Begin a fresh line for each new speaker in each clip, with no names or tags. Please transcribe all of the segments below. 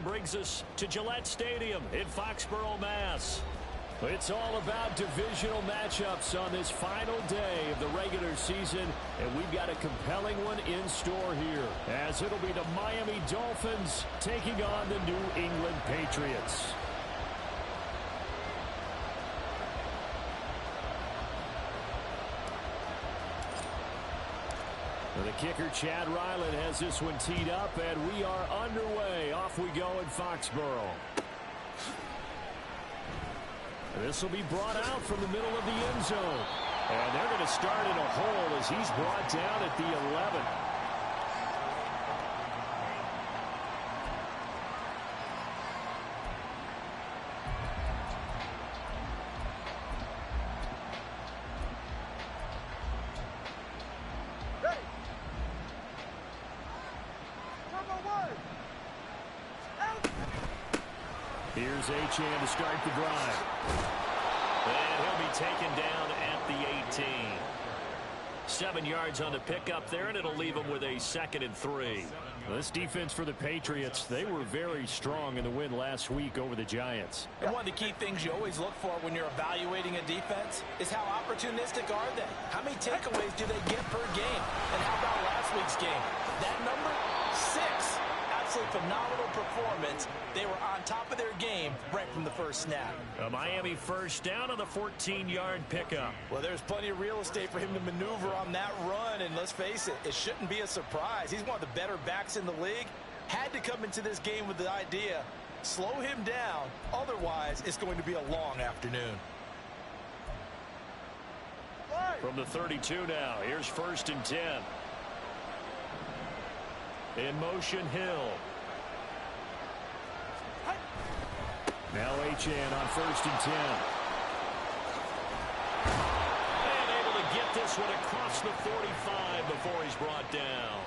brings us to Gillette Stadium in Foxborough, Mass. It's all about divisional matchups on this final day of the regular season, and we've got a compelling one in store here, as it'll be the Miami Dolphins taking on the New England Patriots. The kicker, Chad Ryland, has this one teed up, and we are underway. Off we go in Foxborough. This will be brought out from the middle of the end zone. And they're going to start in a hole as he's brought down at the 11. Here's Achane to start the drive. And he'll be taken down at the 18. 7 yards on the pickup there, and it'll leave him with a 2nd and 3. This defense for the Patriots, they were very strong in the win last week over the Giants.
And one of the key things you always look for when you're evaluating a defense is how opportunistic are they? How many takeaways do they get per game? And how about last week's game? That number, 6. Absolutely phenomenal performance. They were on top of their game right from the first snap.
A Miami first down on the 14-yard pickup.
Well, there's plenty of real estate for him to maneuver on that run, and let's face it, it shouldn't be a surprise. He's one of the better backs in the league. Had to come into this game with the idea, slow him down, otherwise it's going to be a long afternoon.
From the 32 now, here's 1st and 10. In motion, Hill. Now Achane on 1st and 10. And able to get this one across the 45 before he's brought down.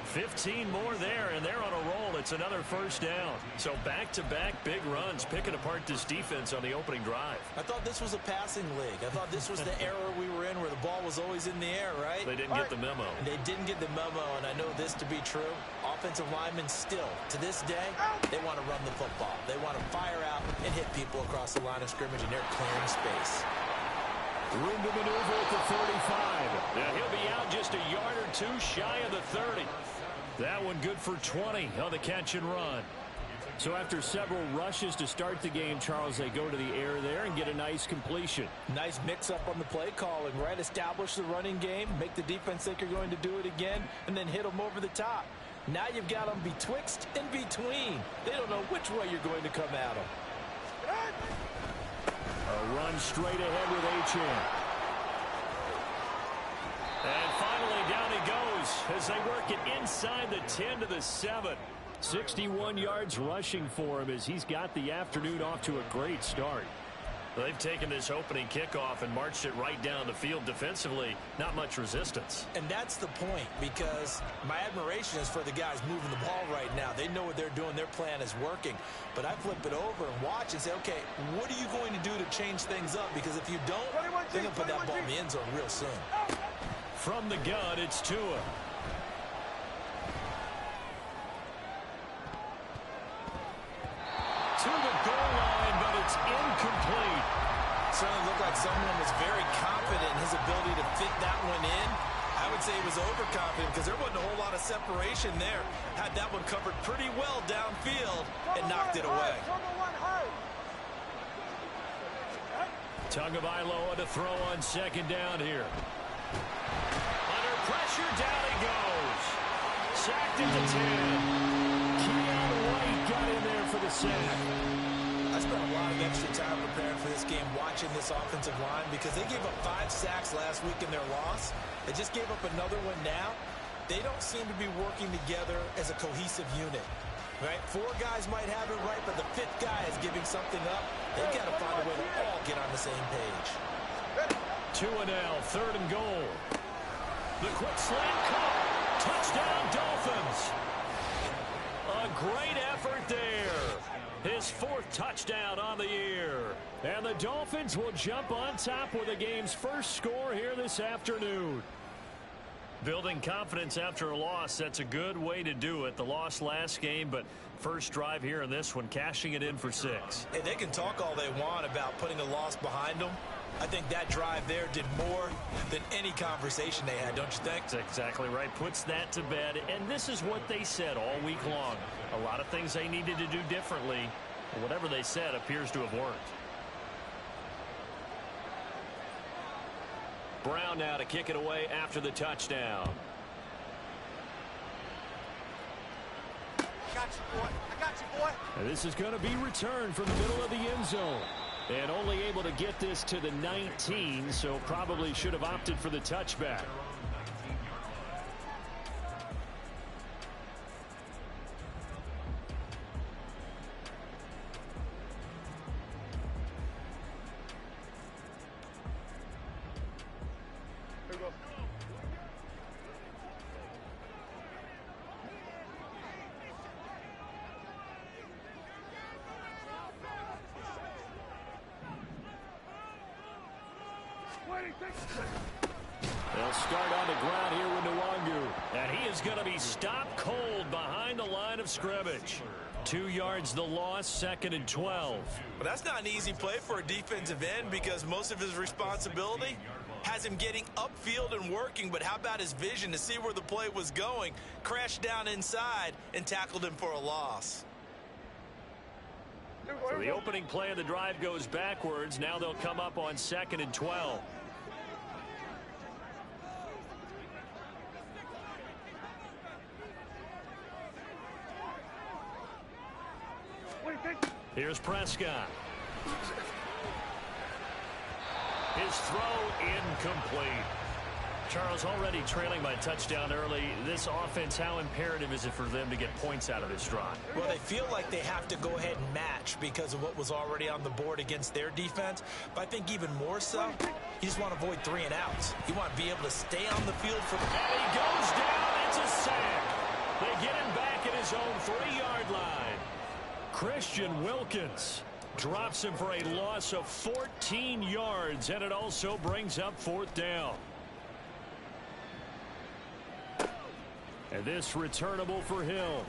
15 more there, and they're on a roll. It's another first down. So back-to-back big runs, picking apart this defense on the opening drive.
I thought this was a passing league. I thought this was the era we were in where the ball was always in the air, right?
They didn't get the memo.
They didn't get the memo, and I know this to be true. Offensive linemen still, to this day, they want to run the football. They want to fire out and hit people across the line of scrimmage, and they're clearing space.
Room to maneuver at the 35. Now he'll be out just a yard or two shy of the 30. That one good for 20 on the catch and run. So after several rushes to start the game, Charles, they go to the air there and get a nice completion.
Nice mix-up on the play calling, right? Establish the running game, make the defense think you're going to do it again, and then hit them over the top. Now you've got them betwixt and between. They don't know which way you're going to come at them.
A run straight ahead with Achane. And finally down he goes as they work it inside the 10 to the 7. 61 yards rushing for him as he's got the afternoon off to a great start. They've taken this opening kickoff and marched it right down the field defensively. Not much resistance.
And that's the point, because my admiration is for the guys moving the ball right now. They know what they're doing. Their plan is working. But I flip it over and watch and say, okay, what are you going to do to change things up? Because if you don't, they're going to put that ball in the end zone real soon.
From the gun, it's Tua. To the goal line, but it's incomplete.
Certainly looked like someone was very confident in his ability to fit that one in. I would say he was overconfident because there wasn't a whole lot of separation there. Had that one covered pretty well downfield and knocked it away.
Tagovailoa to throw on 2nd down here. Under pressure, down he goes. Sacked at the 10. Keon White got in there for the sack.
I spent a lot of extra time preparing for this game, watching this offensive line, because they gave up 5 sacks last week in their loss. They just gave up another one now. They don't seem to be working together as a cohesive unit. Right? 4 guys might have it right, but the 5th guy is giving something up. They've got to find a way to all get on the same page.
2 and now, 3rd and goal. The quick slant caught. Touchdown, Dolphins. A great effort there. His 4th touchdown on the year. And the Dolphins will jump on top with the game's first score here this afternoon. Building confidence after a loss, that's a good way to do it. The loss last game, but first drive here in this one, cashing it in for 6.
Hey, they can talk all they want about putting a loss behind them. I think that drive there did more than any conversation they had, don't you think?
That's exactly right. Puts that to bed. And this is what they said all week long. A lot of things they needed to do differently. But whatever they said appears to have worked. Brown now to kick it away after the touchdown.
I got you, boy. I got you, boy.
And this is going to be returned from the middle of the end zone. And only able to get this to the 19, so probably should have opted for the touchback. They'll start on the ground here with Nwangu. And he is going to be stopped cold behind the line of scrimmage. 2 yards the loss, 2nd and 12.
Well, that's not an easy play for a defensive end because most of his responsibility has him getting upfield and working. But how about his vision to see where the play was going? Crashed down inside and tackled him for a loss.
So the opening play of the drive goes backwards. Now they'll come up on 2nd and 12. Here's Prescott. His throw incomplete. Charles, already trailing by touchdown early. This offense, how imperative is it for them to get points out of this drive?
Well, they feel like they have to go ahead and match because of what was already on the board against their defense. But I think even more so, you just want to avoid 3 and outs. You want to be able to stay on the field for...
And he goes down. It's a sack. They get him back at his own 3-yard line. Christian Wilkins drops him for a loss of 14 yards, and it also brings up 4th down. And this returnable for Hill.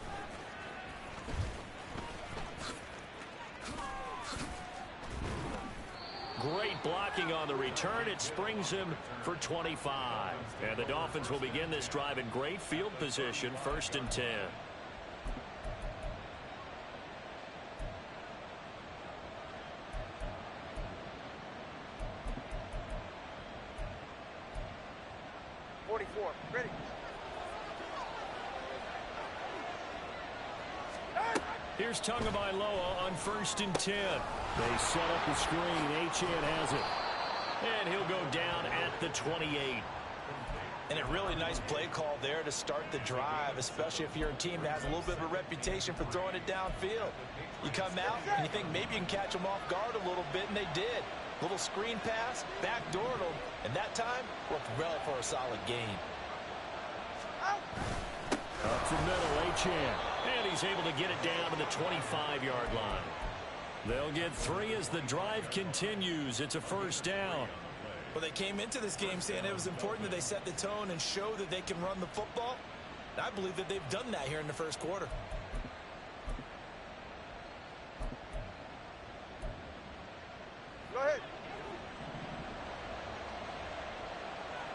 Great blocking on the return. It springs him for 25. And the Dolphins will begin this drive in great field position, 1st and 10.
Ready.
Here's Tagovailoa on 1st and 10. They set up the screen. Achane has it. And he'll go down at the 28.
And a really nice play call there to start the drive, especially if you're a team that has a little bit of a reputation for throwing it downfield. You come out and you think maybe you can catch them off guard a little bit, and they did. Little screen pass, backdoored them, and that time worked well for a solid gain.
Up the middle, Achane. And he's able to get it down to the 25-yard line. They'll get 3 as the drive continues. It's a 1st down.
Well, they came into this game saying it was important that they set the tone and show that they can run the football. And I believe that they've done that here in the 1st quarter.
Go ahead.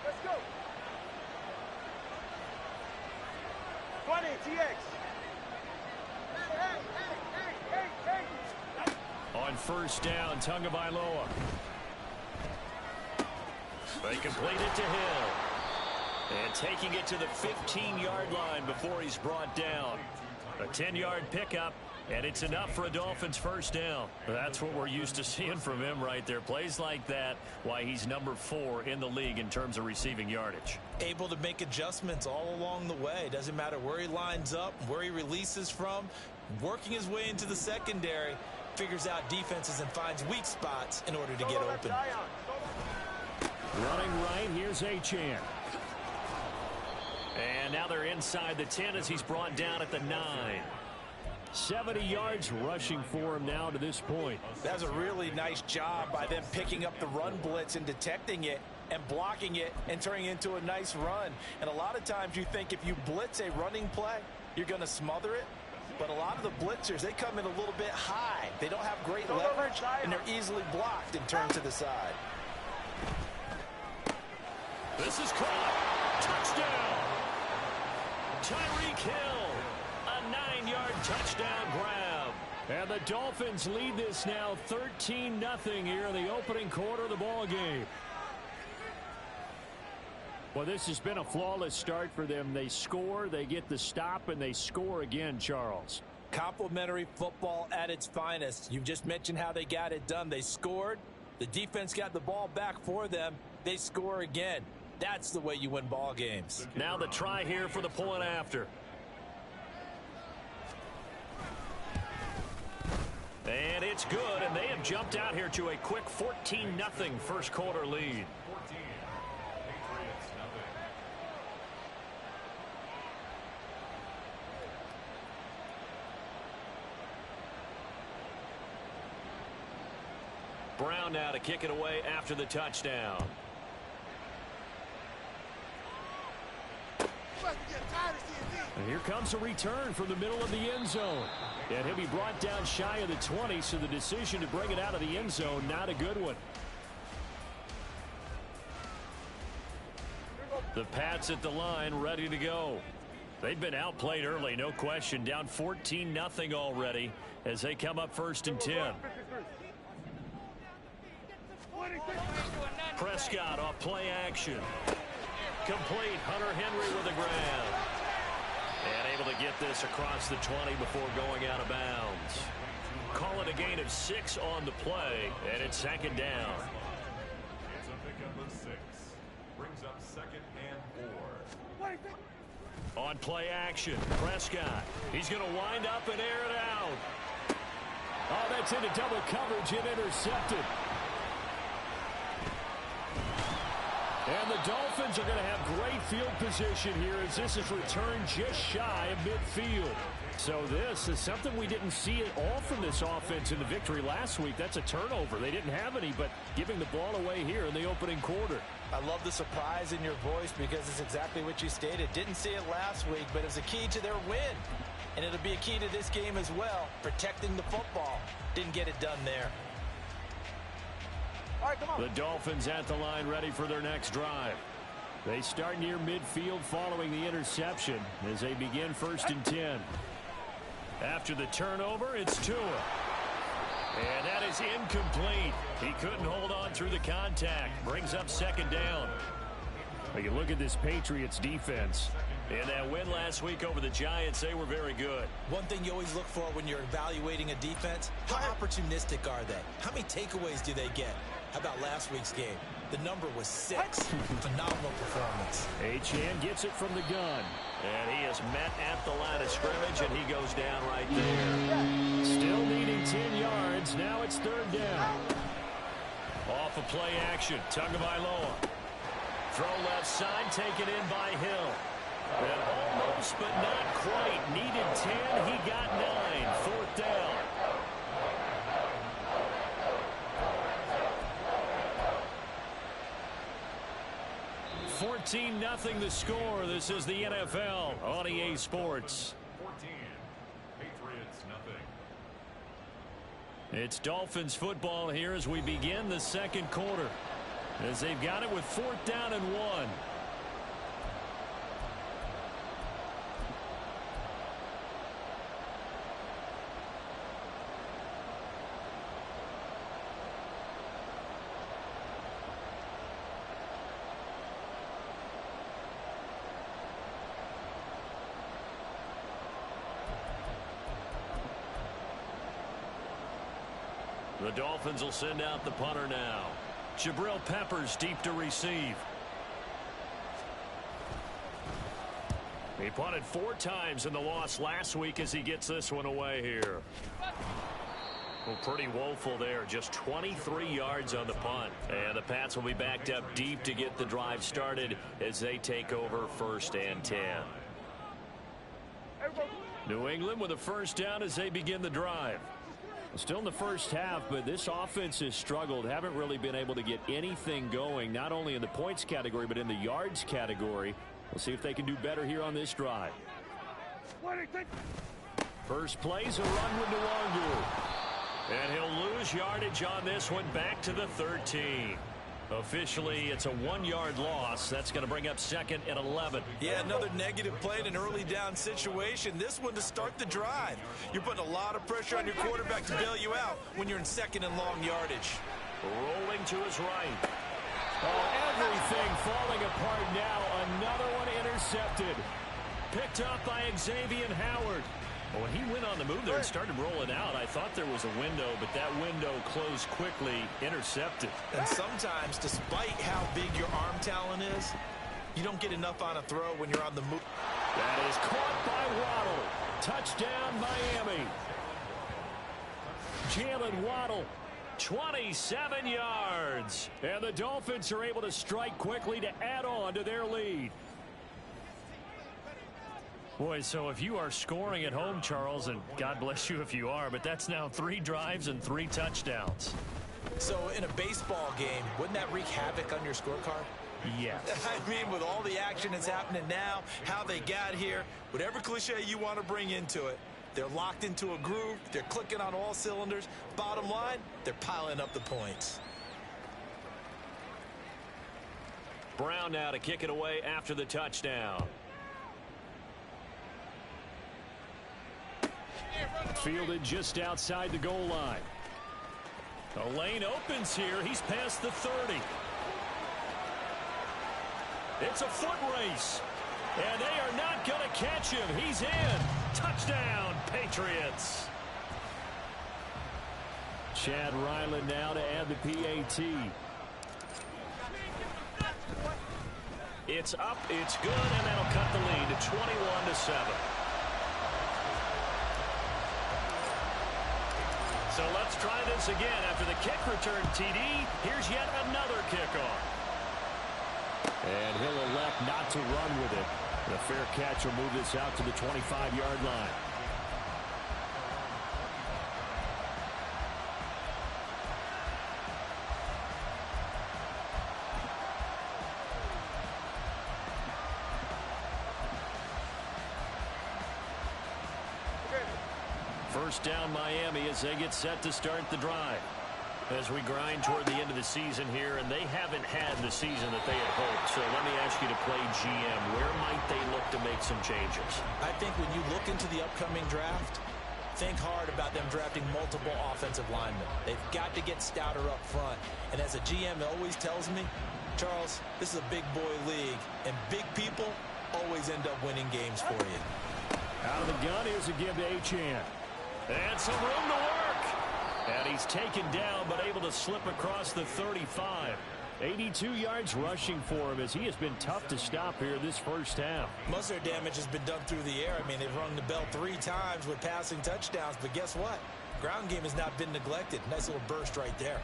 Let's go. 20, TX. Hey.
On 1st down, Tagovailoa. They complete it to Hill. And taking it to the 15-yard line before he's brought down. A 10-yard pickup, and it's enough for a Dolphins 1st down. That's what we're used to seeing from him right there. Plays like that, why he's number 4 in the league in terms of receiving yardage.
Able to make adjustments all along the way. Doesn't matter where he lines up, where he releases from. Working his way into the secondary, figures out defenses and finds weak spots in order to get open.
Running right, here's Achane. And now they're inside the 10 as he's brought down at the 9. 70 yards rushing for him now to this point.
That's a really nice job by them picking up the run blitz and detecting it and blocking it and turning it into a nice run. And a lot of times you think if you blitz a running play, you're going to smother it. But a lot of the blitzers, they come in a little bit high. They don't have great leverage, and they're easily blocked and turned to the side.
This is caught. Touchdown. Tyreek Hill. A 9-yard touchdown grab. And the Dolphins lead this now 13-0 here in the opening quarter of the ball game. Well, this has been a flawless start for them. They score, they get the stop, and they score again, Charles.
Complimentary football at its finest. You've just mentioned how they got it done. They scored. The defense got the ball back for them. They score again. That's the way you win ball games.
Now the try here for the point after. And it's good, and they have jumped out here to a quick 14-0 first quarter lead. Brown now to kick it away after the touchdown. And here comes a return from the middle of the end zone. And he'll be brought down shy of the 20, so the decision to bring it out of the end zone, not a good one. The Pats at the line, ready to go. They've been outplayed early, no question. Down 14-0 already as they come up 1st and 10. Prescott off play action. Complete. Hunter Henry with a grab. And able to get this across the 20 before going out of bounds. Call it a gain of 6 on the play, and it's 2nd down.
It's a pickup of 6. Brings up 2nd and 4.
On play action, Prescott. He's going to wind up and air it out. Oh, that's into double coverage and intercepted. And the Dolphins are going to have great field position here as this is returned just shy of midfield. So this is something we didn't see at all from this offense in the victory last week. That's a turnover. They didn't have any, but giving the ball away here in the opening quarter.
I love the surprise in your voice because it's exactly what you stated. Didn't see it last week, but it was a key to their win. And it'll be a key to this game as well, protecting the football. Didn't get it done there. All right, come on.
The Dolphins at the line ready for their next drive. They start near midfield following the interception as they begin 1st and 10. After the turnover, it's Tua. And that is incomplete. He couldn't hold on through the contact. Brings up 2nd down. Well, you look at this Patriots defense. In that win last week over the Giants, they were very good.
One thing you always look for when you're evaluating a defense, how opportunistic are they? How many takeaways do they get? How about last week's game? The number was 6. Phenomenal performance.
Achane gets it from the gun. And he is met at the line of scrimmage, and he goes down right there. Still needing 10 yards. Now it's 3rd down. Off of play action. Tagovailoa. Throw left side, taken in by Hill. And almost, but not quite. Needed 10. He got 9. 4th down. $14-0 the score. This is the NFL on EA Sports.
14. Patriots nothing.
It's Dolphins football here as we begin the 2nd quarter. As they've got it with 4th down and 1. The Dolphins will send out the punter now. Jabril Peppers deep to receive. He punted 4 times in the loss last week as he gets this one away here. Well, pretty woeful there. Just 23 yards on the punt. And the Pats will be backed up deep to get the drive started as they take over 1st and 10. New England with a 1st down as they begin the drive. Still in the first half, but this offense has struggled. Haven't really been able to get anything going, not only in the points category, but in the yards category. We'll see if they can do better here on this drive. First play's a run with Nwangu. And he'll lose yardage on this one, back to the 13. Officially, it's a 1-yard loss. That's going to bring up second and 11.
Yeah, another negative play in an early down situation. This one to start the drive. You're putting a lot of pressure on your quarterback to bail you out when you're in second and long yardage.
Rolling to his right. Oh, everything falling apart now. Another one intercepted. Picked up by Xavier Howard. When he went on the move there and started rolling out, I thought there was a window, but that window closed quickly, intercepted.
And sometimes, despite how big your arm talent is, you don't get enough on a throw when you're on the move.
That is caught by Waddle. Touchdown, Miami. Jalen Waddle, 27 yards. And the Dolphins are able to strike quickly to add on to their lead. Boy, so if you are scoring at home, Charles, and God bless you if you are, but that's now 3 drives and 3 touchdowns.
So in a baseball game, wouldn't that wreak havoc on your scorecard?
Yes.
I mean, with all the action that's happening now, how they got here, whatever cliche you want to bring into it, they're locked into a groove, they're clicking on all cylinders. Bottom line, they're piling up the points.
Brown now to kick it away after the touchdown. Fielded just outside the goal line. The lane opens here. He's past the 30. It's a foot race. And they are not going to catch him. He's in. Touchdown, Patriots. Chad Ryland now to add the PAT. It's up, it's good, and that'll cut the lead to 21-7. So let's try this again. After the kick return TD, here's yet another kickoff. And he'll elect not to run with it. The fair catch will move this out to the 25-yard line. First down Miami as they get set to start the drive. As we grind toward the end of the season here, and they haven't had the season that they had hoped. So let me ask you to play GM. Where might they look to make some changes?
I think when you look into the upcoming draft, think hard about them drafting multiple offensive linemen. They've got to get stouter up front. And as a GM always tells me, Charles, this is a big boy league, and big people always end up winning games for you.
Out of the gun, here's a give to Achane. And some room to work. And he's taken down, but able to slip across the 35. 82 yards rushing for him as he has been tough to stop here this first half.
Most of their damage has been done through the air. I mean, they've rung the bell 3 times with passing touchdowns, but guess what? Ground game has not been neglected. Nice little burst right there.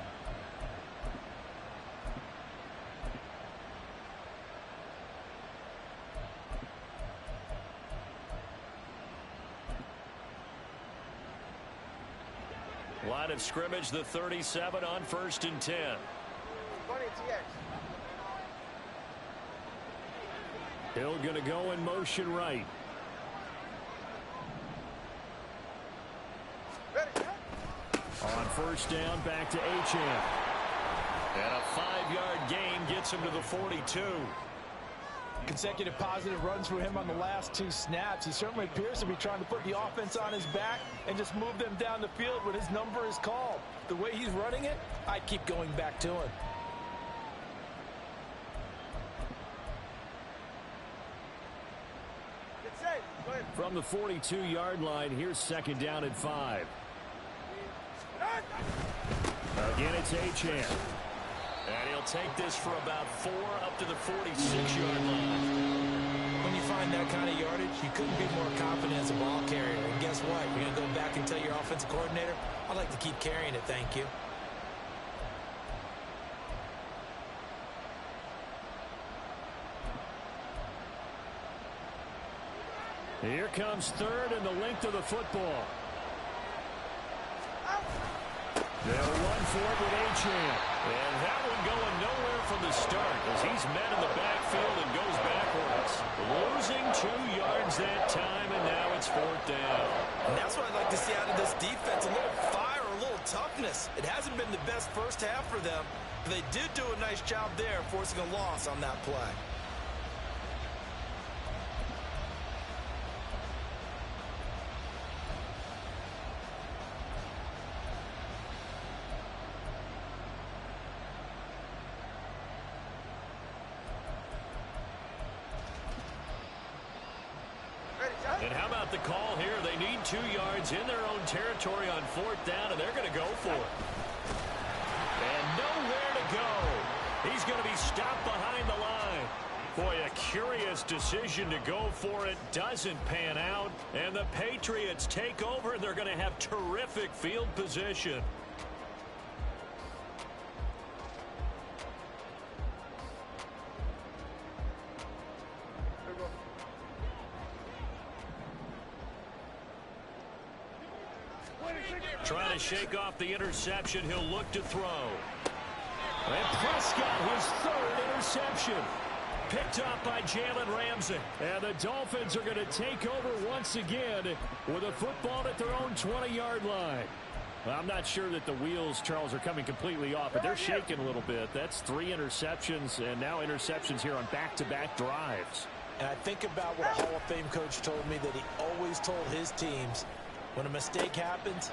Line of scrimmage, the 37 on 1st and 10. Hill going to go in motion right. On first down, back to Achane. And a 5-yard gain gets him to the 42.
Consecutive positive runs for him on the last 2 snaps. He certainly appears to be trying to put the offense on his back and just move them down the field when his number is called. The way he's running it, I keep going back to him.
From the 42-yard line, here's 2nd down and 5. Again, it's Achane. And he'll take this for about 4 up to the 46-yard line.
When you find that kind of yardage, you couldn't be more confident as a ball carrier. And guess what? You're going to go back and tell your offensive coordinator, I'd like to keep carrying it, thank you.
Here comes 3rd and the length of the football. They'll run for it with Achane. And that one going nowhere from the start as he's met in the backfield and goes backwards. Losing 2 yards that time, and now it's 4th down.
And that's what I'd like to see out of this defense, a little fire, a little toughness. It hasn't been the best first half for them, but they did do a nice job there forcing a loss on that play.
And how about the call here? They need 2 yards in their own territory on 4th down, and they're going to go for it. And nowhere to go. He's going to be stopped behind the line. Boy, a curious decision to go for it. Doesn't pan out. And the Patriots take over, and they're going to have terrific field position. Trying to shake off the interception. He'll look to throw. And Prescott, his 3rd interception. Picked up by Jalen Ramsey. And the Dolphins are going to take over once again with a football at their own 20-yard line. Well, I'm not sure that the wheels, Charles, are coming completely off, but they're shaking a little bit. That's 3 interceptions, and now interceptions here on back-to-back drives.
And I think about what a Hall of Fame coach told me, that he always told his teams, when a mistake happens.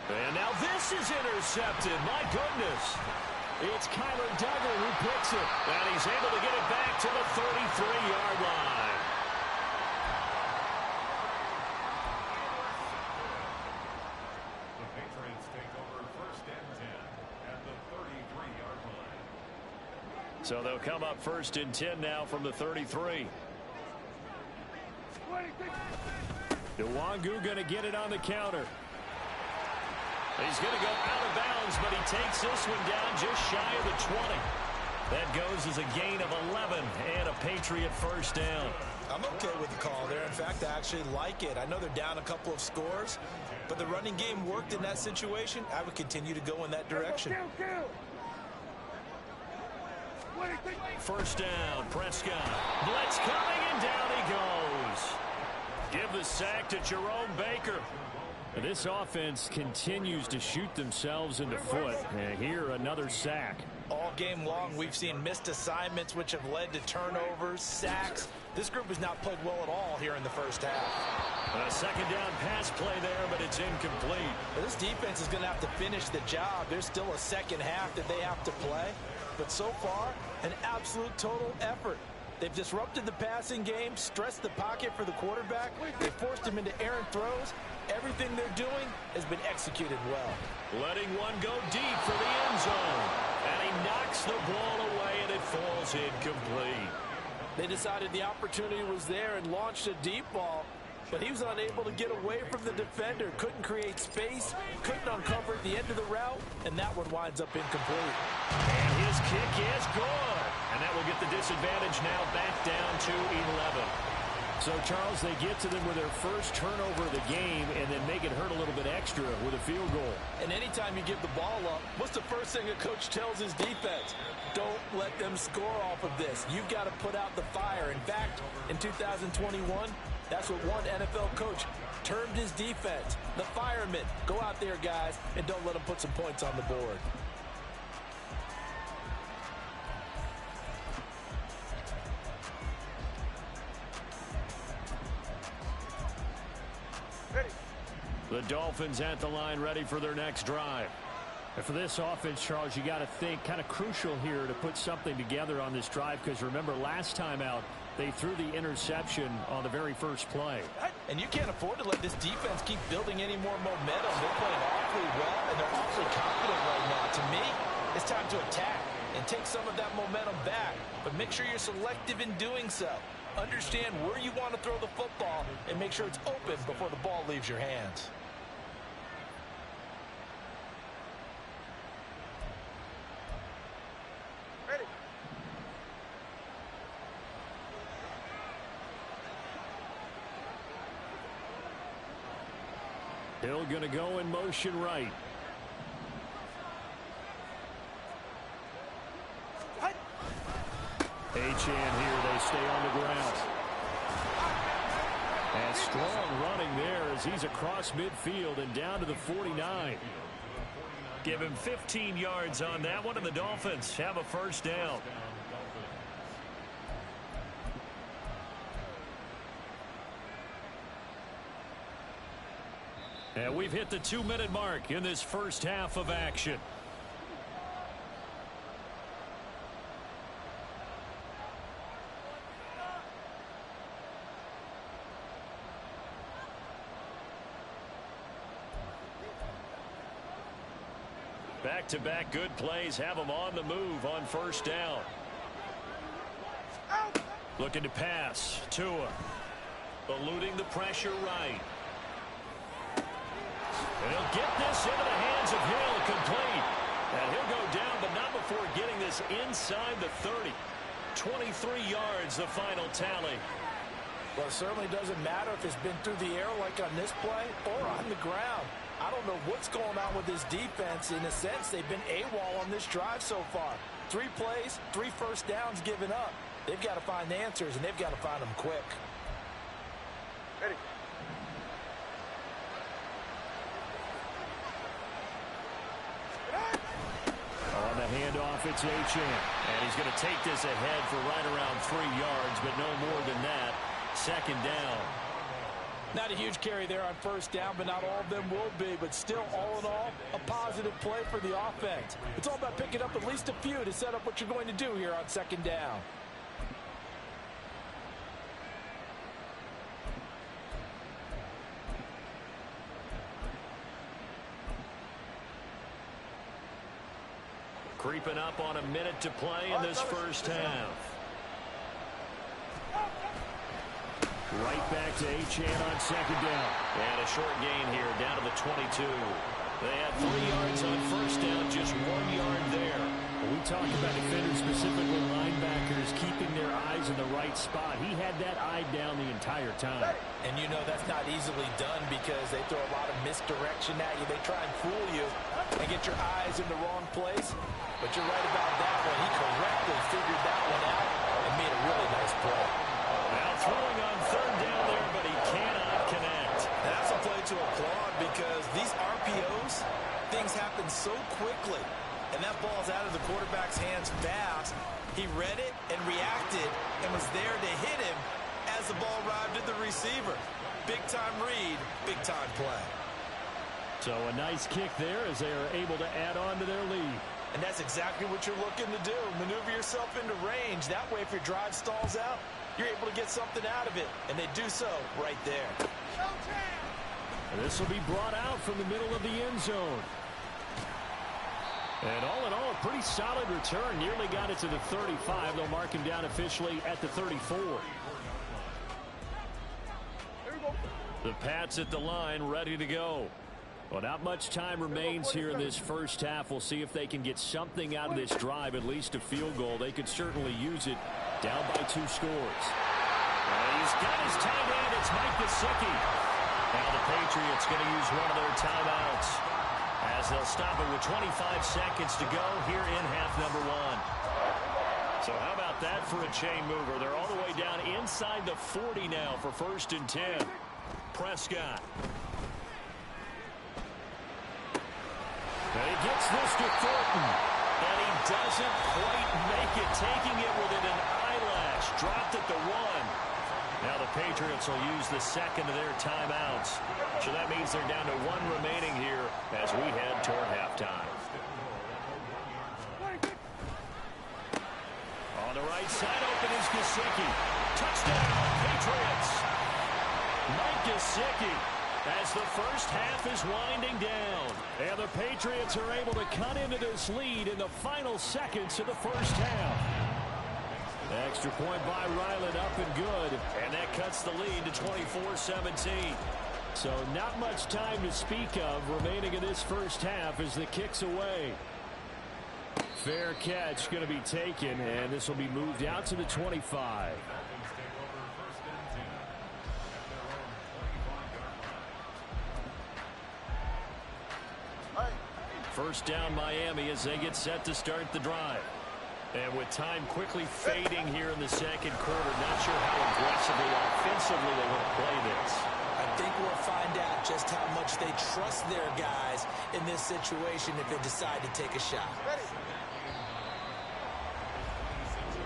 And now this is intercepted. My goodness. It's Kyler Duggar who picks it. And he's able to get it back to the 33-yard line.
The Patriots take over 1st and 10 at the 33-yard line.
So they'll come up 1st and 10 now from the 33. Nwangu going to get it on the counter. He's going to go out of bounds, but he takes this one down just shy of the 20. That goes as a gain of 11 and a Patriot 1st down.
I'm okay with the call there. In fact, I actually like it. I know they're down a couple of scores, but the running game worked in that situation. I would continue to go in that direction.
1st down, Prescott. Blitz coming, and down he goes. Give the sack to Jerome Baker. This offense continues to shoot themselves in the foot. And here, another sack.
All game long, we've seen missed assignments, which have led to turnovers, sacks. This group has not played well at all here in the first half.
A 2nd down pass play there, but it's incomplete.
Well, this defense is going to have to finish the job. There's still a second half that they have to play. But so far, an absolute total effort. They've disrupted the passing game, stressed the pocket for the quarterback. They forced him into errant throws. Everything they're doing has been executed well.
Letting one go deep for the end zone. And he knocks the ball away, and it falls incomplete.
They decided the opportunity was there and launched a deep ball, but he was unable to get away from the defender. Couldn't create space, couldn't uncover at the end of the route, and that one winds up incomplete.
And his kick is good. And that will get the disadvantage now back down to 11. So, Charles, they get to them with their first turnover of the game and then make it hurt a little bit extra with a field goal.
And anytime you give the ball up, what's the first thing a coach tells his defense? Don't let them score off of this. You've got to put out the fire. In fact, in 2021, that's what one NFL coach termed his defense. The firemen. Go out there, guys, and don't let them put some points on the board.
The Dolphins at the line, ready for their next drive. And for this offense, Charles, you got to think kind of crucial here to put something together on this drive, because remember last time out they threw the interception on the very first play.
And you can't afford to let this defense keep building any more momentum. They're playing awfully well, and they're awfully confident right now. To me, it's time to attack and take some of that momentum back. But make sure you're selective in doing so. Understand where you want to throw the football and make sure it's open before the ball leaves your hands.
Hill going to go in motion right. Achane here, they stay on the ground. And strong running there as he's across midfield and down to the 49. Give him 15 yards on that one, and the Dolphins have a first down. And we've hit the 2-minute mark in this first half of action. Back-to-back good plays have them on the move on first down. Looking to pass. Tua. Eluding the pressure right. And he'll get this into the hands of Hill, complete. And he'll go down, but not before getting this inside the 30. 23 yards, the final tally.
Well, it certainly doesn't matter if it's been through the air like on this play or on the ground. I don't know what's going on with this defense. In a sense, they've been AWOL on this drive so far. 3 plays, 3 first downs given up. They've got to find answers, and they've got to find them quick.
Ready.
On the handoff, it's Achane. And he's going to take this ahead for right around 3 yards, but no more than that. Second down.
Not a huge carry there on first down, but not all of them will be. But still, all in all, a positive play for the offense. It's all about picking up at least a few to set up what you're going to do here on second down.
Creeping up on a minute to play in this first half. Right back to Achane on second down. And a short gain here down to the 22. They had 3 yards on first down, just 1 yard there. When we talk about defenders, specifically linebackers, keeping their eyes in the right spot. He had that eye down the entire time.
And you know that's not easily done because they throw a lot of misdirection at you. They try and fool you and get your eyes in the wrong place. But you're right about that one. He correctly figured that one out and made a really nice play.
Now throwing on third down there, but he cannot connect.
That's a play to applaud because these RPOs, things happen so quickly. And that ball's out of the quarterback's hands fast. He read it and reacted and was there to hit him as the ball arrived at the receiver. Big-time read, big-time play.
So a nice kick there as they are able to add on to their lead.
And that's exactly what you're looking to do. Maneuver yourself into range. That way, if your drive stalls out, you're able to get something out of it. And they do so right there.
And this will be brought out from the middle of the end zone. And all in all, a pretty solid return. Nearly got it to the 35. They'll mark him down officially at the 34. The Pats at the line, ready to go. Well, not much time remains here in this first half. We'll see if they can get something out of this drive, at least a field goal. They could certainly use it down by 2 scores. He's got his tight end. It's Mike Gesicki. Now the Patriots going to use one of their timeouts as they'll stop it with 25 seconds to go here in half number 1. So how about that for a chain mover? They're all the way down inside the 40 now for 1st and 10. Prescott. And he gets this to Thornton. And he doesn't quite make it, taking it within an eyelash. Dropped at the 1. Now the Patriots will use the second of their timeouts. So that means they're down to 1 remaining here as we head toward halftime. On the right side, open is Gesicki. Touchdown, Patriots. Mike Gesicki as the first half is winding down. And the Patriots are able to cut into this lead in the final seconds of the first half. Extra point by Ryland, up and good. And that cuts the lead to 24-17. So not much time to speak of remaining in this first half as the kick's away. Fair catch going to be taken, and this will be moved out to the 25. First down Miami as they get set to start the drive. And with time quickly fading here in the second quarter, not sure how aggressively, offensively they want to play this.
I think we'll find out just how much they trust their guys in this situation if they decide to take a shot.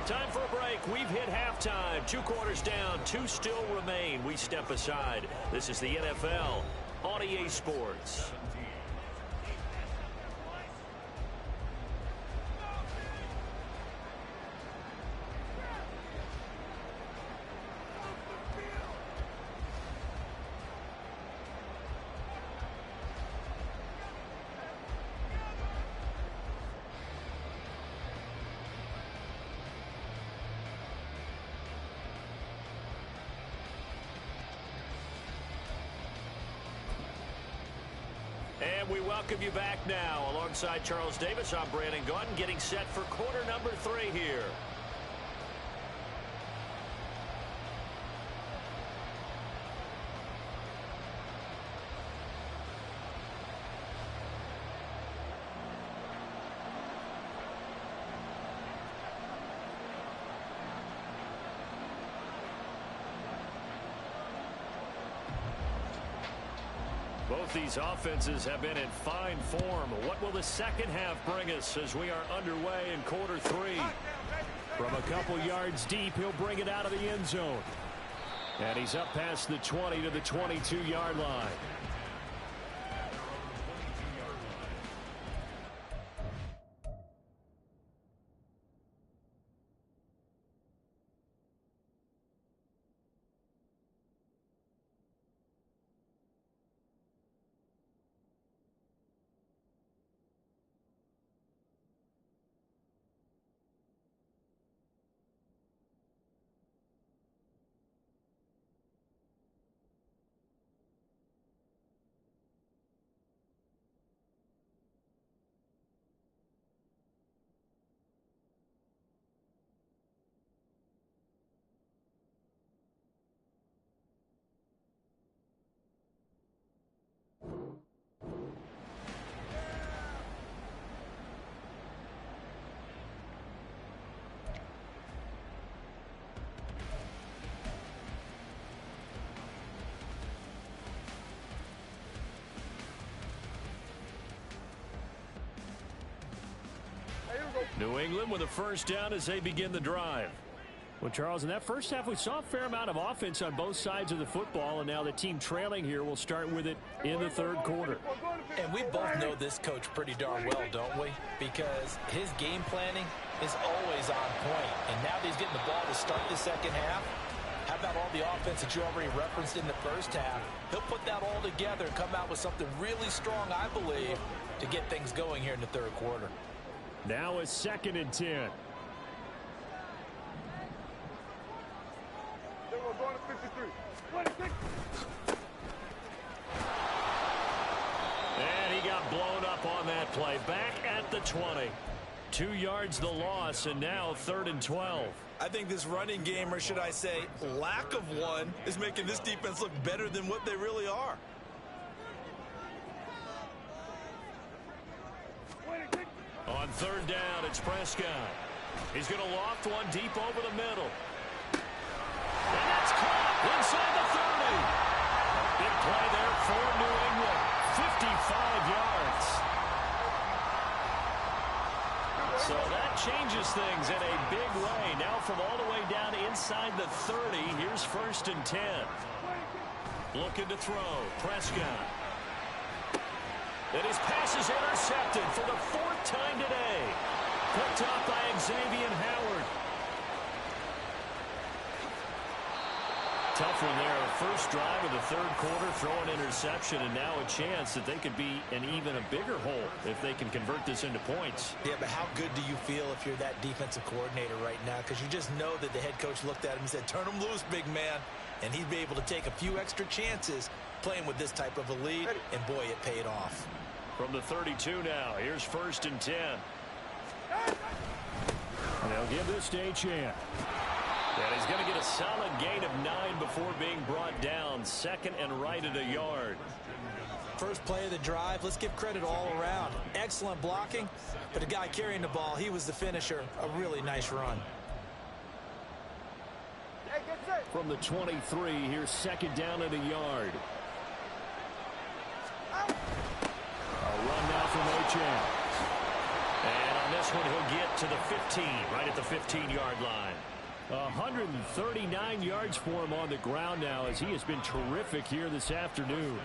Time for a break. We've hit halftime. 2 quarters down. 2 still remain. We step aside. This is the NFL on EA Sports. And we welcome you back now. Alongside Charles Davis, I'm Brandon Gaudin, getting set for quarter number 3 here. Both these offenses have been in fine form. What will the second half bring us as we are underway in quarter 3? From a couple yards deep, he'll bring it out of the end zone. And he's up past the 20 to the 22-yard line. New England with a first down as they begin the drive.
Well, Charles, in that first half, we saw a fair amount of offense on both sides of the football, and now the team trailing here will start with it in the third quarter.
And we both know this coach pretty darn well, don't we? Because his game planning is always on point. And now that he's getting the ball to start the second half, how about all the offense that you already referenced in the first half? He'll put that all together and come out with something really strong, I believe, to get things going here in the third quarter.
Now a 2nd and 10.
And he got blown up on that play. Back at the 20. 2 yards the loss, and now 3rd and 12.
I think this running game, or should I say lack of one, is making this defense look better than what they really are.
On 3rd down, it's Prescott. He's going to loft one deep over the middle. And that's caught inside the 30. Big play there for New England. 55 yards. So that changes things in a big way. Now from all the way down inside the 30, here's 1st and 10. Looking to throw. Prescott. And his pass is intercepted for the 4th time today. Picked up by Xavier Howard. Tough one there. First drive of the 3rd quarter, throw an interception, and now a chance that they could be in even a bigger hole if they can convert this into points.
Yeah, but how good do you feel if you're that defensive coordinator right now? Because you just know that the head coach looked at him and said, turn him loose, big man. And he'd be able to take a few extra chances playing with this type of a lead, and boy, it paid off.
From the 32 now, here's 1st and 10.
And they'll give this to Achane.
And he's going to get a solid gain of 9 before being brought down. 2nd and right at a yard.
first play of the drive. Let's give credit all around. Excellent blocking, but the guy carrying the ball, he was the finisher. A really nice run.
From the 23, here's second down and a yard. A run now from Achane.
And on this one, he'll get to the 15, right at the 15-yard line.
139 yards for him on the ground now, as he has been terrific here this afternoon.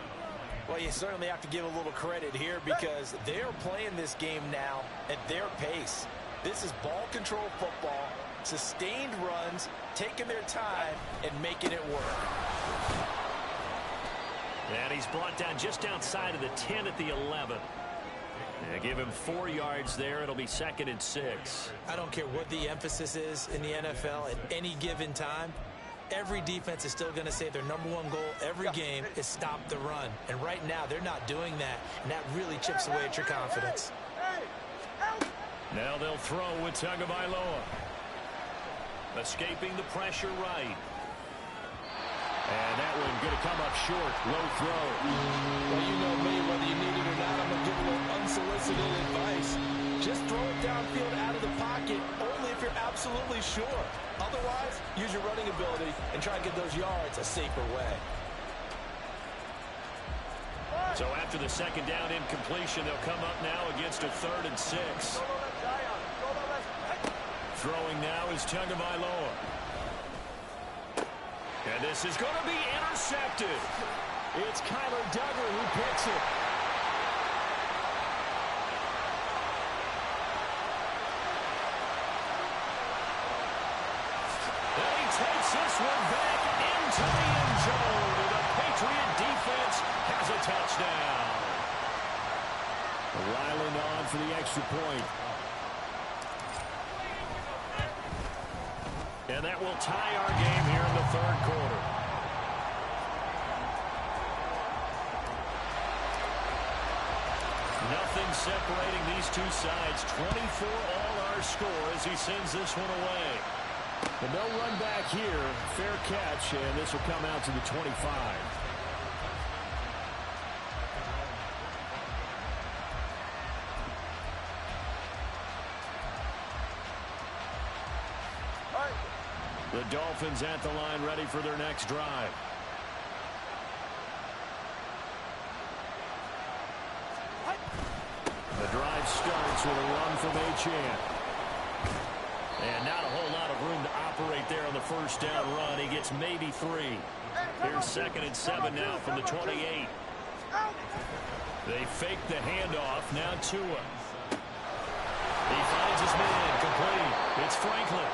Well, you certainly have to give a little credit here because they're playing this game now at their pace. This is ball control football, sustained runs, taking their time, and making it work.
And he's brought down just outside of the 10 at the 11. And give him 4 yards there. It'll be 2nd and 6.
I don't care what the emphasis is in the NFL at any given time. Every defense is still going to say their number one goal every game is stop the run. And right now, they're not doing that, and that really chips away at your confidence.
Now they'll throw with Tagovailoa. Escaping the pressure right.
And that one going to come up short. Low throw.
Well, you know me, whether you need it or not, I'm going to give a little unsolicited advice. Just throw it downfield out of the pocket, only if you're absolutely sure. Otherwise, use your running ability and try to get those yards a safer way.
So after the second down incompletion, they'll come up now against a 3rd and 6. Throwing now is Tagovailoa. And this is going to be intercepted.
It's Kyler Duggar who picks it.
And he takes this one back into the end zone. And the Patriot defense has a touchdown.
Ryland on for the extra point.
And that will tie our game here in the 3rd quarter. Nothing separating these two sides. 24 all our score as he sends this one away.
And they'll run back here. Fair catch, and this will come out to the 25.
The Dolphins at the line, ready for their next drive. The drive starts with a run from Achane. And not a whole lot of room to operate there on the first down run. He gets maybe 3. Here's 2nd and 7 now from the 28. They fake the handoff. Now Tua. He finds his man complete. It's Franklin.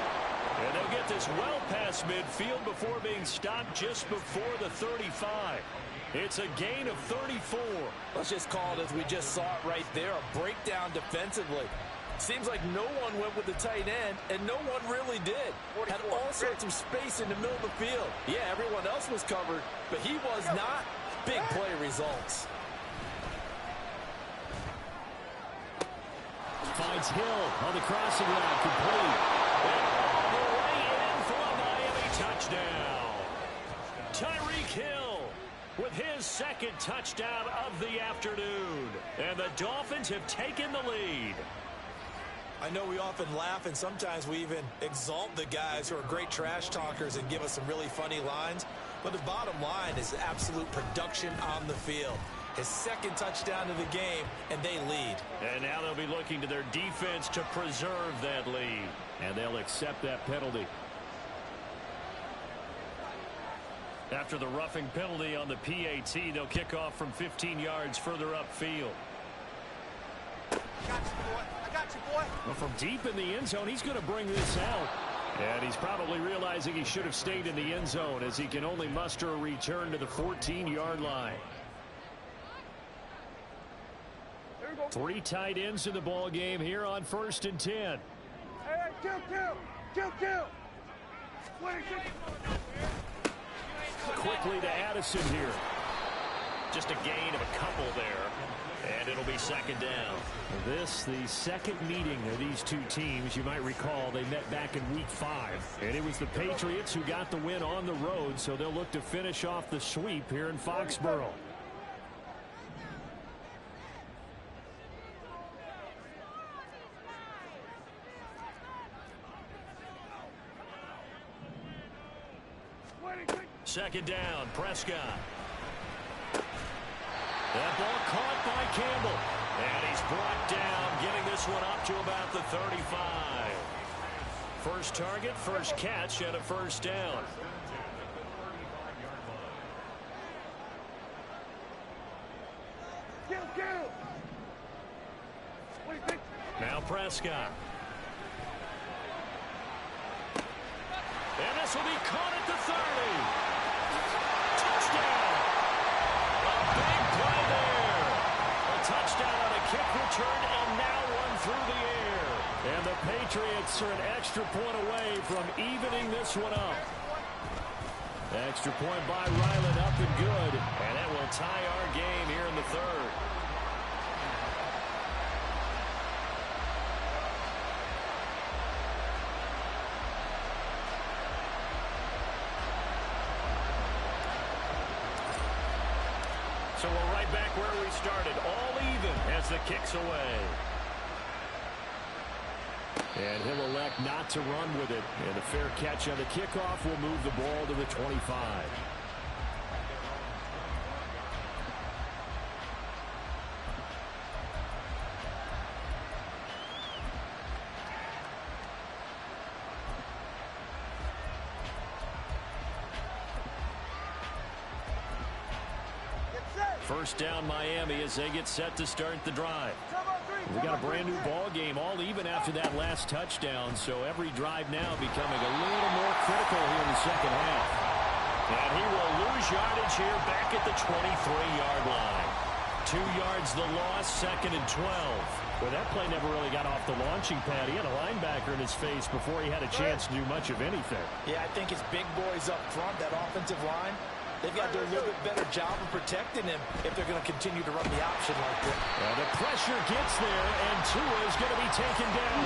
And they'll get this well past midfield before being stopped just before the 35. It's a gain of 34.
Let's just call it as we just saw it right there, a breakdown defensively. Seems like no one went with the tight end, and no one really did. Had all sorts of space in the middle of the field. Yeah, everyone else was covered, but he was not. Big play results.
Finds Hill on the crossing route, complete.
Way in for a Miami touchdown. Tyreek Hill with his 2nd touchdown of the afternoon. And the Dolphins have taken the lead.
I know we often laugh, and sometimes we even exalt the guys who are great trash talkers and give us some really funny lines. But the bottom line is absolute production on the field. His 2nd touchdown of the game, and they lead.
And now they'll be looking to their defense to preserve that lead.
And they'll accept that penalty.
After the roughing penalty on the PAT, they'll kick off from 15 yards further upfield.
I got you, boy. I got you, boy.
Well, from deep in the end zone, he's going to bring this out.
And he's probably realizing he should have stayed in the end zone as he can only muster a return to the 14-yard line.
3 tight ends in the ball game here on 1st and 10.
Hey, kill.
Quickly to Addison here.
Just a gain of a couple there. And it'll be 2nd down.
This, the 2nd meeting of these two teams. You might recall they met back in week 5. And it was the Patriots who got the win on the road, so they'll look to finish off the sweep here in Foxborough.
Second down, Prescott. That ball caught by Campbell. And he's brought down, getting this one up to about the 35. First target, first catch, and a first down. Now Prescott. And this will be caught at the 30. Touchdown. A big play there. A touchdown on a kick return and now one through the air. And the Patriots are an extra point away from evening this one up. Extra point by Ryland, up and good. And that will tie our game here in the third. So we're right back where we started, all even as the kick's away. And he'll elect not to run with it. And a fair catch on the kickoff will move the ball to the 25. First down Miami as they get set to start the drive. We got a brand new ball game, all even after that last touchdown, so every drive now becoming a little more critical here in the second half. And he will lose yardage here back at the 23-yard line. 2 yards the loss, second and 12. Well, that play never really got off the launching pad. He had a linebacker in his face before he had a chance to do much of anything.
Yeah, I think it's big boys up front, that offensive line. They've got to do a little bit better job of protecting him if they're going to continue to run the option like this.
Well, the pressure gets there, and Tua is going to be taken down.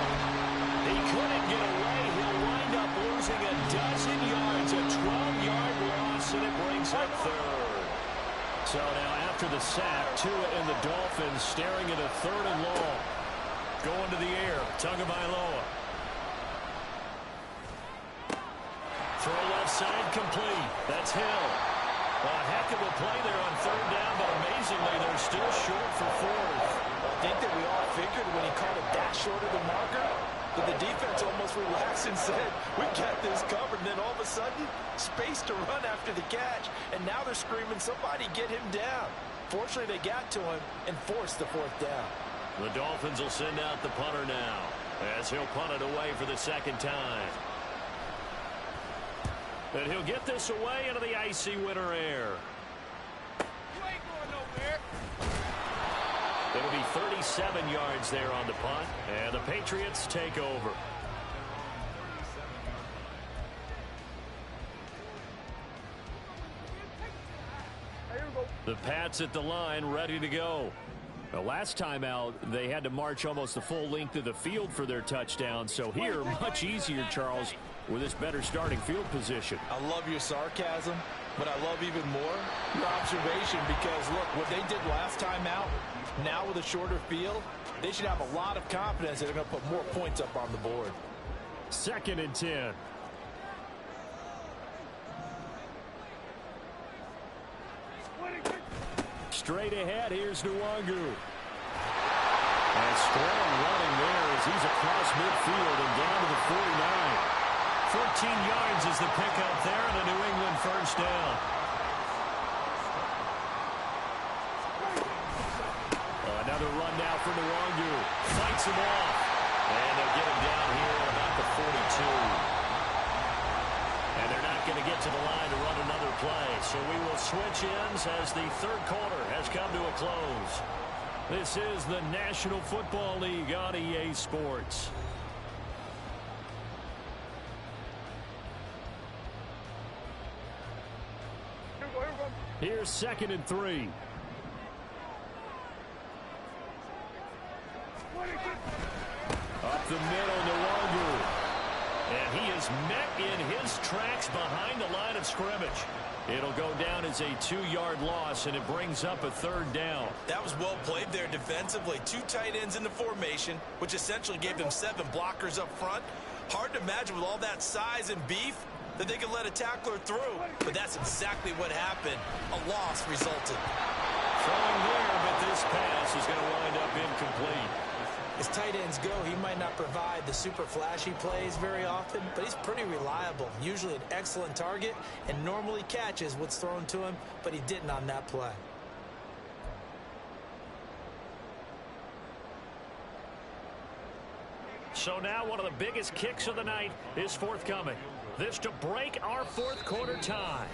He couldn't get away. He'll wind up losing a dozen yards, a 12-yard loss, and it brings up third. So now after the sack, Tua and the Dolphins staring at a third and long. Going to the air, Tagovailoa. Throw left side complete. That's Hill. A heck of a play there on third down, but amazingly, they're still short for fourth.
I think that we all figured when he called it that short of the marker that the defense almost relaxed and said, we got this covered. And then all of a sudden, space to run after the catch. And now they're screaming, somebody get him down. Fortunately, they got to him and forced the fourth down.
The Dolphins will send out the punter now as he'll punt it away for the second time. And he'll get this away into the icy winter air.
You ain't going nowhere.
It'll be 37 yards there on the punt, and the Patriots take over. The Pats at the line, ready to go. The last time out, they had to march almost the full length of the field for their touchdown. So here, much easier, Charles, with this better starting field position.
I love your sarcasm, but I love even more your observation because, look, what they did last time out, now with a shorter field, they should have a lot of confidence that they're going to put more points up on the board.
Second and 10. Straight ahead, here's Nwangu. And strong running there as he's across midfield and down to the 49.
14 yards is the pickup there, and a New England first down. Another run now for Nwangu. Fights him off. And they'll get him down here at about the 42. And they're not going to get to the line to run another play. So we will switch ends as the third quarter has come to a close. This is the National Football League on EA Sports. Here's second and 3. Up the middle, Nwangu. And he is met in his tracks behind the line of scrimmage. It'll go down as a 2-yard loss, and it brings up a third down.
That was well played there defensively. 2 tight ends in the formation, which essentially gave them 7 blockers up front. Hard to imagine with all that size and beef, that they could let a tackler through, but that's exactly what happened. A loss resulted.
Throwing there, but this pass is going to wind up incomplete.
As tight ends go, he might not provide the super flashy plays very often, but he's pretty reliable, usually an excellent target, and normally catches what's thrown to him, but he didn't on that play.
So now one of the biggest kicks of the night is forthcoming. This to break our fourth quarter tie.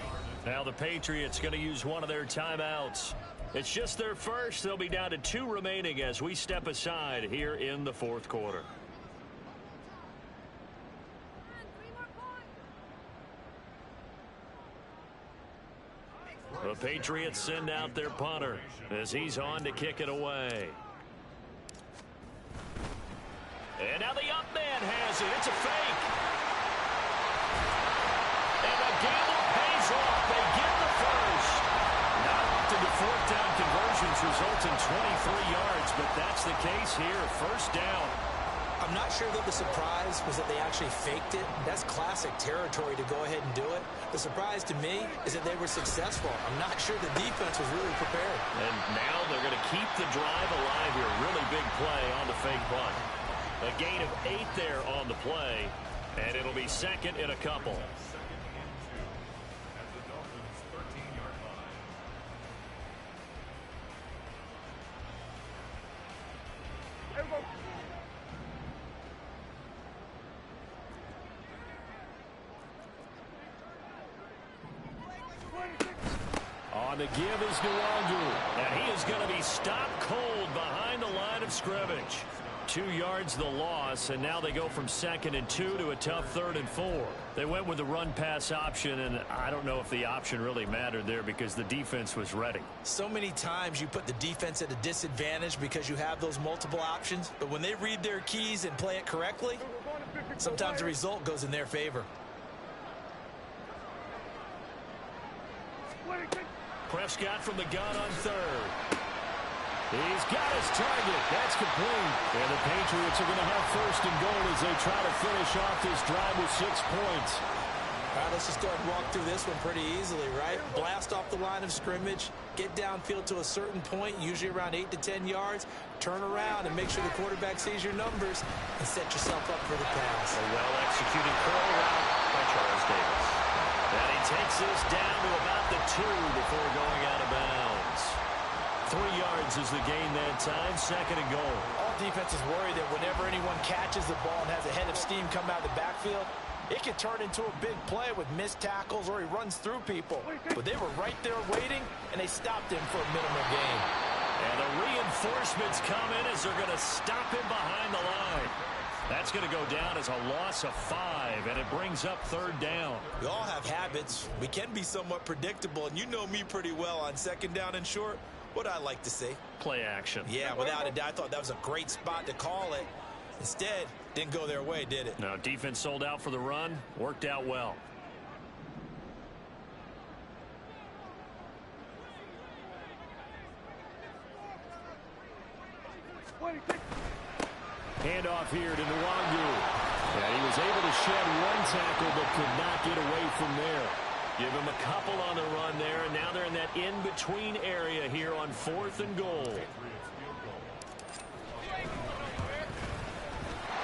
Now the Patriots going to use one of their timeouts. It's just their first. They'll be down to 2 remaining as we step aside here in the fourth quarter. The Patriots send out their punter as he's on to kick it away. And now the up man has it. It's a fake. And the gamble pays off. They get the first. Not often do fourth down conversions result in 23 yards, but that's the case here. First down.
I'm not sure that the surprise was that they actually faked it. That's classic territory to go ahead and do it. The surprise to me is that they were successful. I'm not sure the defense was really prepared.
And now they're going to keep the drive alive here. Really big play on the fake punt. A gain of 8 there on the play, and it'll be second in a couple. On the give is Nwangu, and he is going to be stopped cold behind the line of scrimmage. 2 yards the loss, and now they go from 2nd and 2 to a tough 3rd and 4. They went with the run-pass option, and I don't know if the option really mattered there because the defense was ready.
So many times you put the defense at a disadvantage because you have those multiple options, but when they read their keys and play it correctly, sometimes the result goes in their favor.
Prescott from the gun on 3rd. He's got his target. That's complete. And the Patriots are going to have 1st and goal as they try to finish off this drive with 6 points.
All right, let's just go ahead and walk through this one pretty easily, right? Blast off the line of scrimmage, get downfield to a certain point, usually around 8 to 10 yards, turn around and make sure the quarterback sees your numbers and set yourself up for the pass.
A well-executed curl route by Charles Davis. And he takes this down to about the 2 before going out of bounds. 3 yards is the gain that time, 2nd and goal.
All defenses worry that whenever anyone catches the ball and has a head of steam come out of the backfield, it can turn into a big play with missed tackles or he runs through people. But they were right there waiting, and they stopped him for a minimal gain.
And the reinforcements come in as they're going to stop him behind the line. That's going to go down as a loss of 5, and it brings up 3rd down.
We all have habits. We can be somewhat predictable, and you know me pretty well on 2nd down and short. What I like to see.
Play action.
Yeah, without a doubt. I thought that was a great spot to call it. Instead, didn't go their way, did it?
No, defense sold out for the run. Worked out well. Handoff here to Nwangu. And he was able to shed 1 tackle but could not get away from there. Give him a couple on the run there, and now they're in that in-between area here on 4th and goal.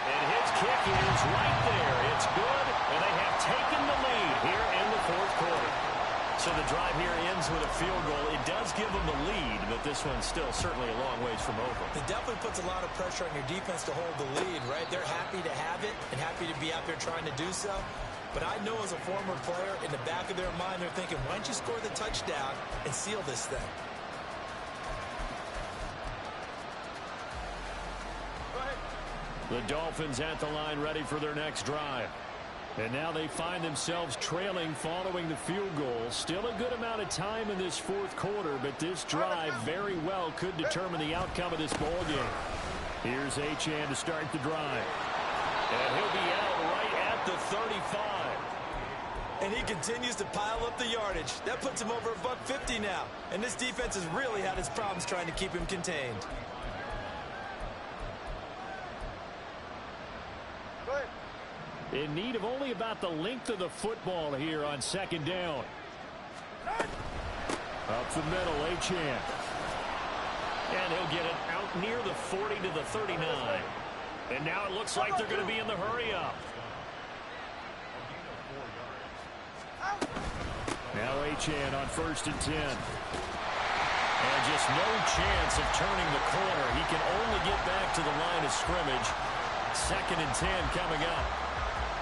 And his kick is right there. It's good, and they have taken the lead here in the 4th quarter. So the drive here ends with a field goal. It does give them the lead, but this one's still certainly a long ways from over.
It definitely puts a lot of pressure on your defense to hold the lead, right? They're happy to have it and happy to be out there trying to do so. But I know as a former player, in the back of their mind, they're thinking, why don't you score the touchdown and seal this thing?
The Dolphins at the line ready for their next drive. And now they find themselves trailing following the field goal. Still a good amount of time in this 4th quarter, but this drive very well could determine the outcome of this ball game. Here's Achane to start the drive. And he'll be out right at the 35.
And he continues to pile up the yardage. That puts him over $150 now. And this defense has really had its problems trying to keep him contained.
In need of only about the length of the football here on second down. Up the middle, Achane.
And he'll get it out near the 40 to the 39. And now it looks like they're going to be in the hurry-up.
Now Achane on 1st and 10.
And just no chance of turning the corner. He can only get back to the line of scrimmage. 2nd and 10 coming up.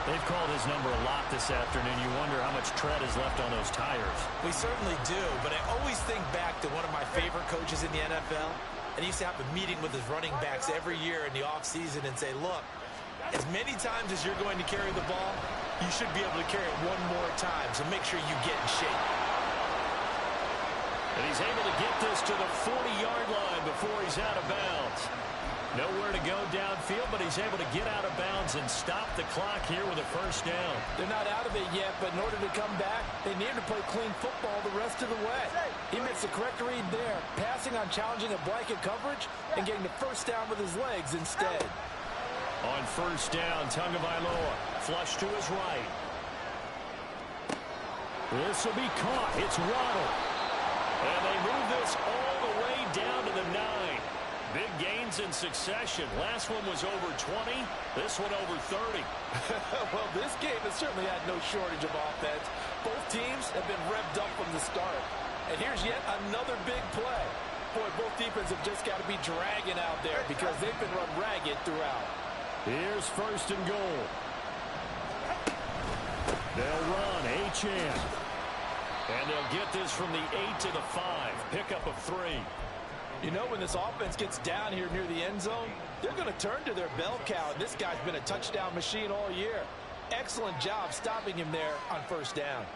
They've called his number a lot this afternoon. You wonder how much tread is left on those tires.
We certainly do, but I always think back to one of my favorite coaches in the NFL. And he used to have a meeting with his running backs every year in the offseason and say, look, as many times as you're going to carry the ball, you should be able to carry it one more time, so make sure you get in shape.
And he's able to get this to the 40-yard line before he's out of bounds. Nowhere to go downfield, but he's able to get out of bounds and stop the clock here with a 1st down.
They're not out of it yet, but in order to come back, they need to play clean football the rest of the way. He makes the correct read there, passing on challenging a blanket coverage and getting the 1st down with his legs instead.
On 1st down, Tagovailoa flush to his right.
This will be caught. It's Waddle.
And they move this all the way down to the 9. Big gains in succession. Last one was over 20. This one over 30.
Well, this game has certainly had no shortage of offense. Both teams have been revved up from the start. And here's yet another big play. Boy, both defenses have just got to be dragging out there because they've been run ragged throughout.
Here's 1st and goal. They'll run. Achane.
And they'll get this from the 8 to the 5. Pickup of 3.
You know, when this offense gets down here near the end zone, they're going to turn to their bell cow, and this guy's been a touchdown machine all year. Excellent job stopping him there on 1st down.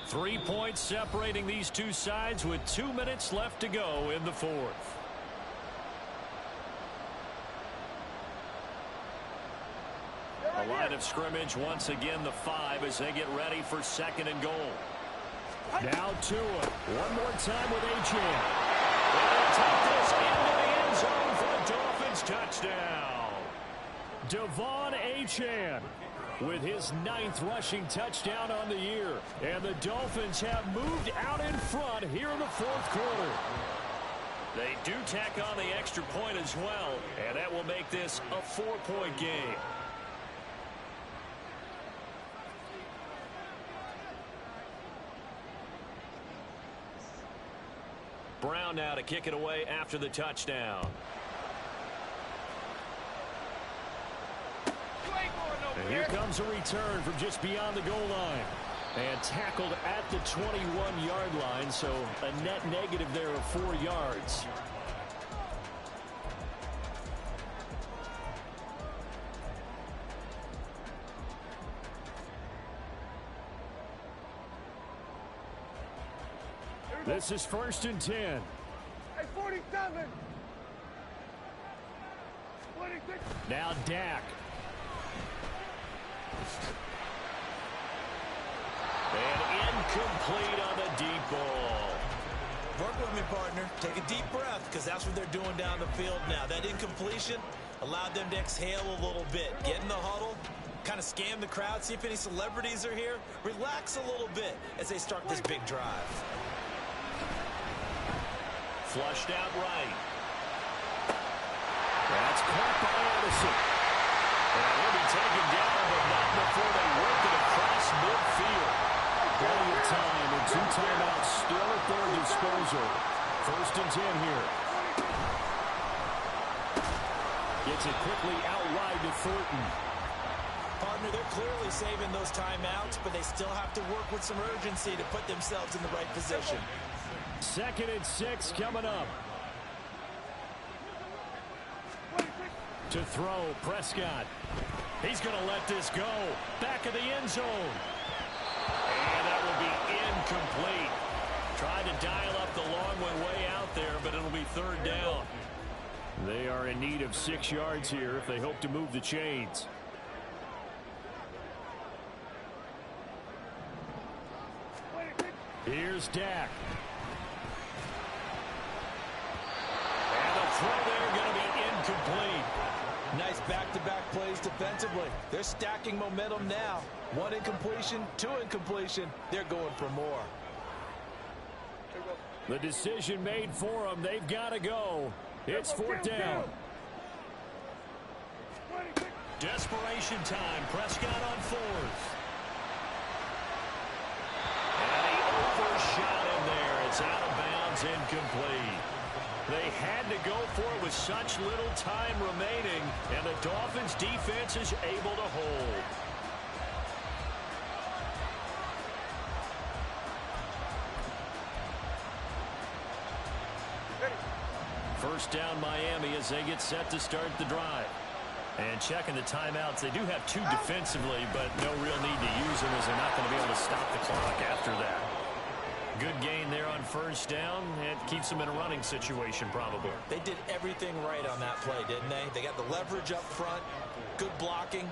Three points separating these two sides with 2 minutes left to go in the 4th. A line of scrimmage once again the 5 as they get ready for 2nd and goal.
Now to it. One more time with Achane.
They'll take this into the end zone for a Dolphins touchdown.
Devon Achane with his 9th rushing touchdown on the year. And the Dolphins have moved out in front here in the 4th quarter.
They do tack on the extra point as well, and that will make this a 4-point game. Brown now to kick it away after the touchdown.
And here comes a return from just beyond the goal line. And tackled at the 21-yard line, so a net negative there of 4 yards. This is 1st and 10.
Hey, 47. 26.
Now Dak.
And incomplete on the deep ball.
Work with me, partner. Take a deep breath because that's what they're doing down the field now. That incompletion allowed them to exhale a little bit. Get in the huddle, kind of scan the crowd, see if any celebrities are here. Relax a little bit as they start this big drive.
Flushed out right.
That's caught by Addison.
And he'll be taken down, but not before they work it across midfield.
Plenty of time and 2 timeouts still at their disposal. 1st and 10 here. Gets it quickly out wide to Thornton.
Partner, they're clearly saving those timeouts, but they still have to work with some urgency to put themselves in the right position.
2nd and 6 coming up. To throw, Prescott. He's going to let this go. Back of the end zone.
And that will be incomplete. Tried to dial up the long one way out there, but it'll be 3rd down.
They are in need of 6 yards here if they hope to move the chains. Here's Dak.
throw there going to be incomplete.
Nice back-to-back plays defensively. They're stacking momentum now. 1 incompletion, 2 incompletion. They're going for more.
The decision made for them. They've got to go. It's 4th down.
Desperation time. Prescott on 4th. And he overshot him there. It's out of bounds, incomplete. They had to go for it with such little time remaining, and the Dolphins' defense is able to hold. First down, Miami, as they get set to start the drive. And checking the timeouts, they do have 2 defensively, but no real need to use them as they're not going to be able to stop the clock after that. Good gain there on first down. It keeps them in a running situation, probably.
They did everything right on that play, didn't they? They got the leverage up front, good blocking,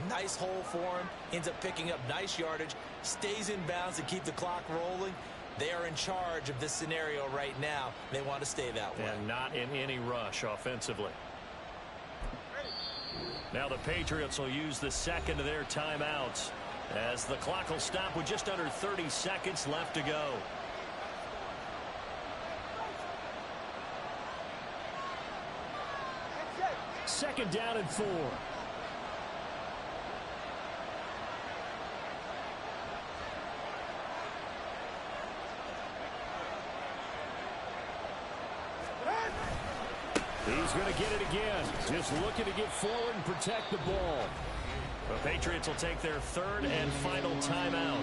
nice hole for him, ends up picking up nice yardage, stays in bounds to keep the clock rolling. They are in charge of this scenario right now. They want to stay that way.
And not in any rush offensively. Now the Patriots will use the second of their timeouts as the clock will stop with just under 30 seconds left to go.
Second down and 4. He's going to get it again. Just looking to get forward and protect the ball.
The Patriots will take their 3rd and final timeout.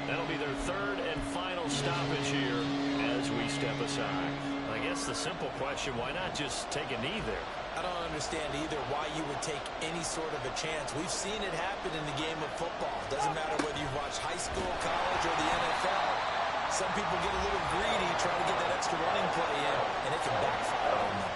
That'll be their 3rd and final stoppage here as we step aside. I guess the simple question, why not just take a knee there?
I don't understand either why you would take any sort of a chance. We've seen it happen in the game of football. Doesn't matter whether you watch high school, college, or the NFL. Some people get a little greedy, trying to get that extra running play in, and it can backfire on them.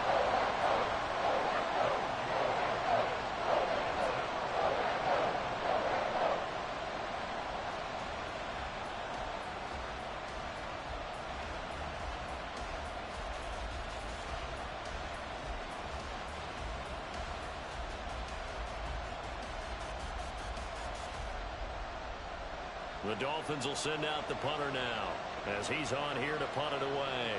The Dolphins will send out the punter now as he's on here to punt it away.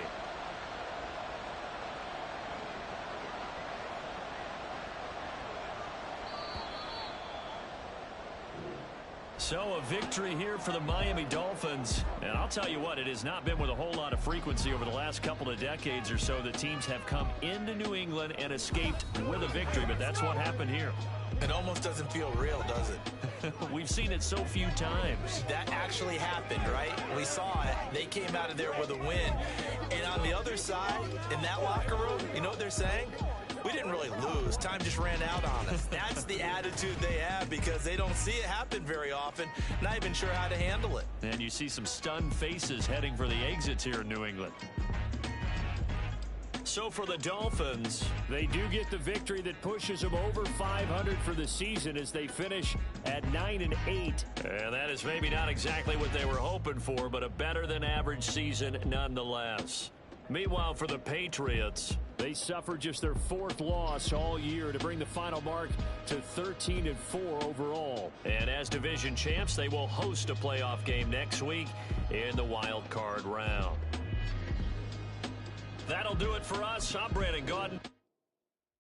So a victory here for the Miami Dolphins. And I'll tell you what, it has not been with a whole lot of frequency over the last couple of decades or so that teams have come into New England and escaped with a victory. But that's what happened here.
It almost doesn't feel real, does it?
We've seen it so few times.
That actually happened, right? We saw it. They came out of there with a win. And on the other side, in that locker room, you know what they're saying? We didn't really lose. Time just ran out on us. That's the attitude they have because they don't see it happen very often. Not even sure how to handle it.
And you see some stunned faces heading for the exits here in New England. So for the Dolphins,
they do get the victory that pushes them over 500 for the season as they finish at 9-8.
And that is maybe not exactly what they were hoping for, but a better than average season nonetheless. Meanwhile, for the Patriots,
they suffered just their 4th loss all year to bring the final mark to 13-4 overall.
And as division champs, they will host a playoff game next week in the wild card round. That'll do it for us. I'm Brandon Gaudin.